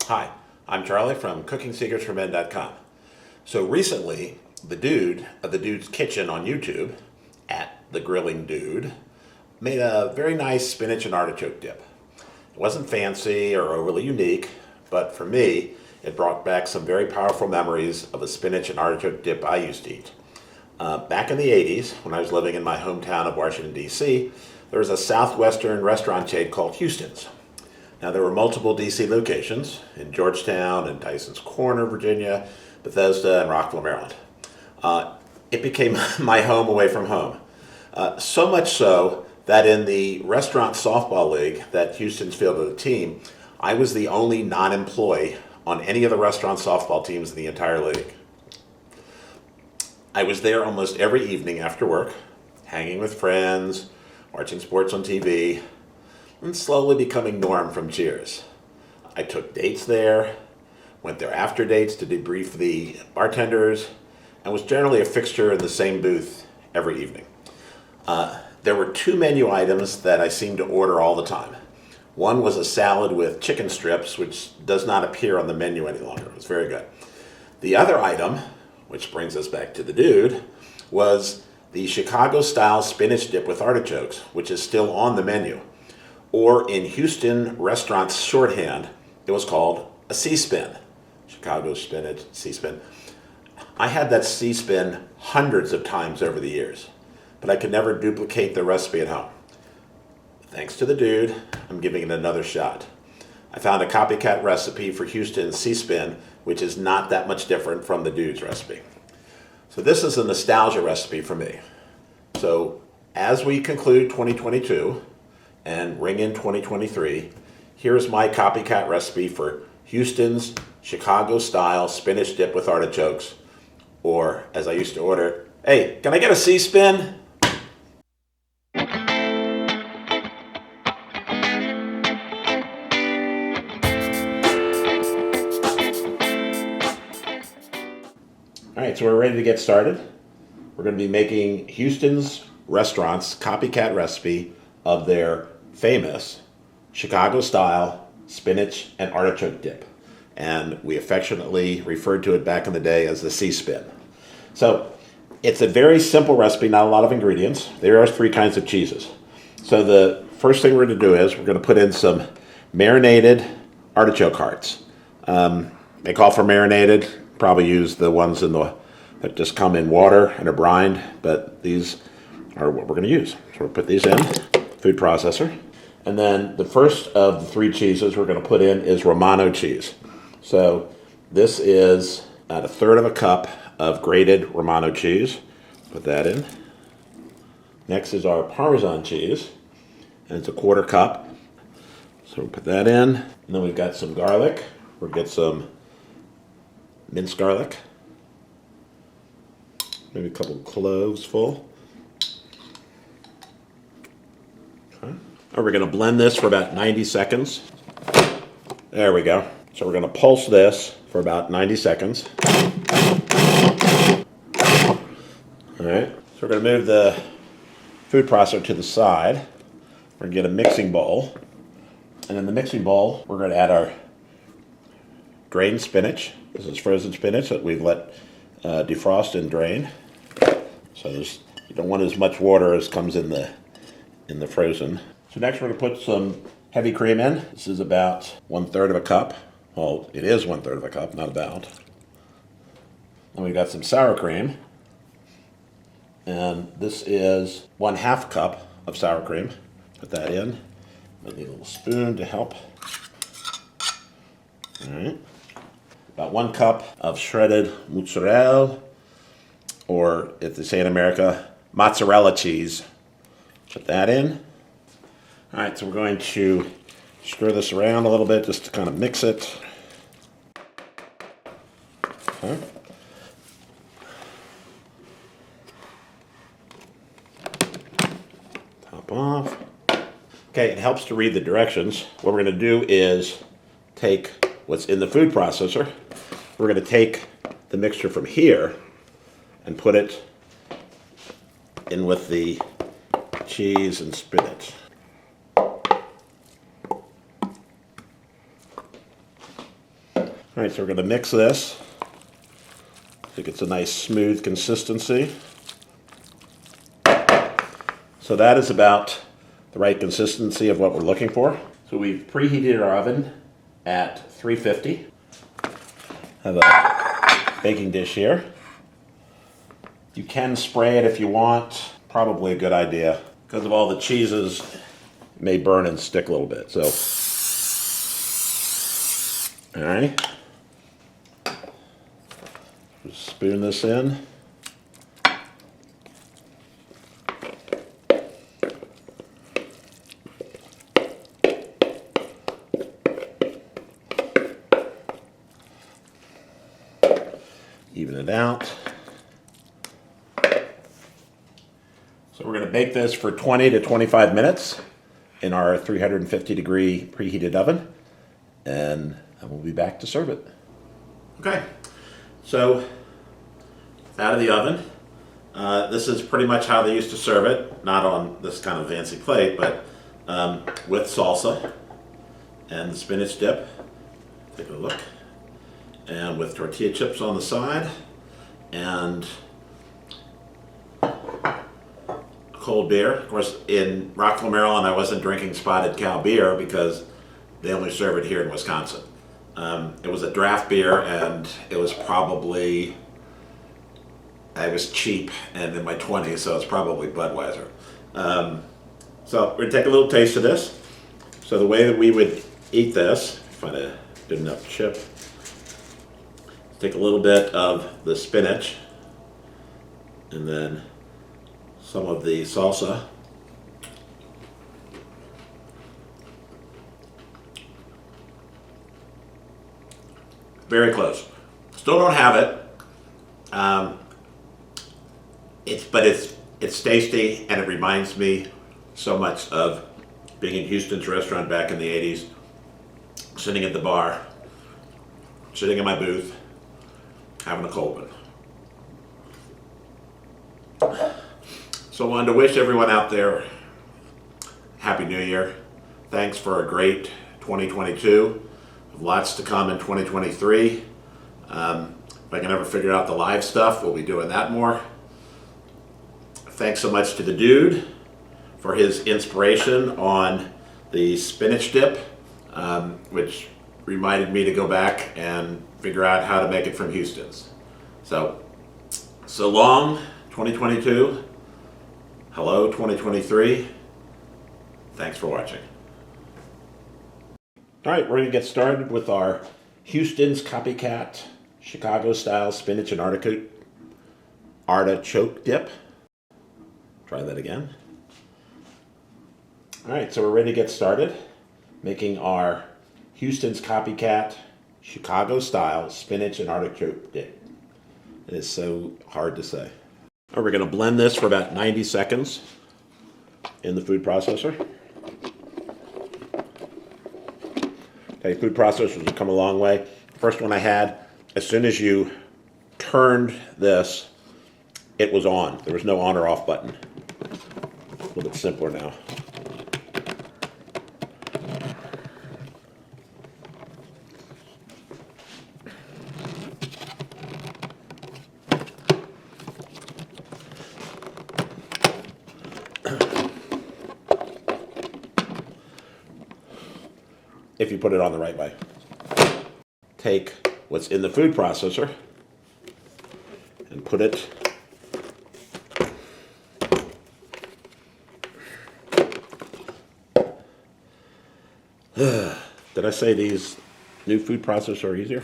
Hi, I'm Charlie from CookingSecretsForMen.com. So recently, the dude of the Dude's Kitchen on YouTube, at the Grilling Dude, made a very nice spinach and artichoke dip. It wasn't fancy or overly unique, but for me, it brought back some very powerful memories of a spinach and artichoke dip I used to eat. Back in the 80s, when I was living in my hometown of Washington, D.C., there was a Southwestern restaurant chain called Houston's. Now, there were multiple D.C. locations in Georgetown and Tysons Corner, Virginia, Bethesda, and Rockville, Maryland. It became my home away from home. So much so that in the restaurant softball league that Houston's fielded a team, I was the only non-employee on any of the restaurant softball teams in the entire league. I was there almost every evening after work, hanging with friends, watching sports on TV, and slowly becoming Norm from Cheers. I took dates there, went there after dates to debrief the bartenders, and was generally a fixture in the same booth every evening. There were two menu items that I seemed to order all the time. One was a salad with chicken strips, which does not appear on the menu any longer. It was very good. The other item, which brings us back to the dude, was the Chicago-style spinach dip with artichokes, which is still on the menu. Or in Houston restaurants shorthand, it was called a C-spin. Chicago spinach, C-spin. I had that C-spin hundreds of times over the years, but I could never duplicate the recipe at home. Thanks to the dude, I'm giving it another shot. I found a copycat recipe for Houston's C-spin, which is not that much different from the dude's recipe. So this is a nostalgia recipe for me. So as we conclude 2022, and ring in 2023, here's my copycat recipe for Houston's Chicago-style spinach dip with artichokes, or as I used to order, hey, can I get a C-spin? All right, so we're ready to get started. We're going to be making Houston's restaurant's copycat recipe of their famous Chicago-style spinach and artichoke dip. And we affectionately referred to it back in the day as the C-spin. So it's a very simple recipe, not a lot of ingredients. There are three kinds of cheeses. So the first thing we're going to do is we're going to put in some marinated artichoke hearts. They call for marinated. Probably use the ones that just come in water and are brined, but these are what we're going to use. So we'll put these in food processor. And then the first of the three cheeses we're going to put in is Romano cheese. So this is about 1/3 cup of grated Romano cheese. Put that in. Next is our Parmesan cheese, and it's 1/4 cup. So we'll put that in. And then we've got some garlic. We'll get some minced garlic. Maybe a couple cloves full. Okay. And we're going to blend this for about 90 seconds. There we go. So we're going to pulse this for about 90 seconds. All right. So we're going to move the food processor to the side. We're going to get a mixing bowl. And in the mixing bowl, we're going to add our drained spinach. This is frozen spinach that we've let defrost and drain. So you don't want as much water as comes in the frozen. So next we're going to put some heavy cream in. This is about 1/3 cup. Well, it is 1/3 cup, not about. And we've got some sour cream. And this is 1/2 cup of sour cream. Put that in. I need a little spoon to help. All right. About 1 cup of shredded mozzarella, or if they say in America, mozzarella cheese. Put that in. All right, so we're going to stir this around a little bit just to kind of mix it. Okay. Top off. Okay, it helps to read the directions. What we're going to do is take what's in the food processor. We're going to take the mixture from here and put it in with the cheese and spinach. All right, so we're going to mix this. I think it's a nice smooth consistency. So that is about the right consistency of what we're looking for. So we've preheated our oven at 350. Have a baking dish here. You can spray it if you want. Probably a good idea. Because of all the cheeses, it may burn and stick a little bit. So, all right. Just spoon this in. Even it out. So we're going to bake this for 20 to 25 minutes in our 350 degree preheated oven, and then we'll be back to serve it. Okay, so it's out of the oven. This is pretty much how they used to serve it, not on this kind of fancy plate, but with salsa and the spinach dip. Take a look. And with tortilla chips on the side, and cold beer. Of course, in Rockville, Maryland, I wasn't drinking Spotted Cow beer because they only serve it here in Wisconsin. It was a draft beer, and it was probably, I was cheap and in my 20s, so it's probably Budweiser. So we're going to take a little taste of this. So the way that we would eat this, if I had good enough chip, take a little bit of the spinach and then some of the salsa. Very close. Still don't have it. It's tasty, and it reminds me so much of being in Houston's restaurant back in the 80s, sitting at the bar, sitting in my booth, having a cold one. So I wanted to wish everyone out there Happy New Year. Thanks for a great 2022. Lots to come in 2023. If I can ever figure out the live stuff, we'll be doing that more. Thanks so much to the dude for his inspiration on the spinach dip, which reminded me to go back and figure out how to make it from Houston's. So long, 2022. Hello, 2023. Thanks for watching. All right, we're going to get started with our Houston's Copycat Chicago-style Spinach and Artichoke Dip. Try that again. All right, so we're ready to get started making our Houston's Copycat Chicago-style Spinach and Artichoke Dip. It is so hard to say. All right, we're going to blend this for about 90 seconds in the food processor. Okay, food processors have come a long way. First one I had, as soon as you turned this, it was on. There was no on or off button. A little bit simpler now. If you put it on the right way. Take what's in the food processor and put it did I say these new food processors are easier?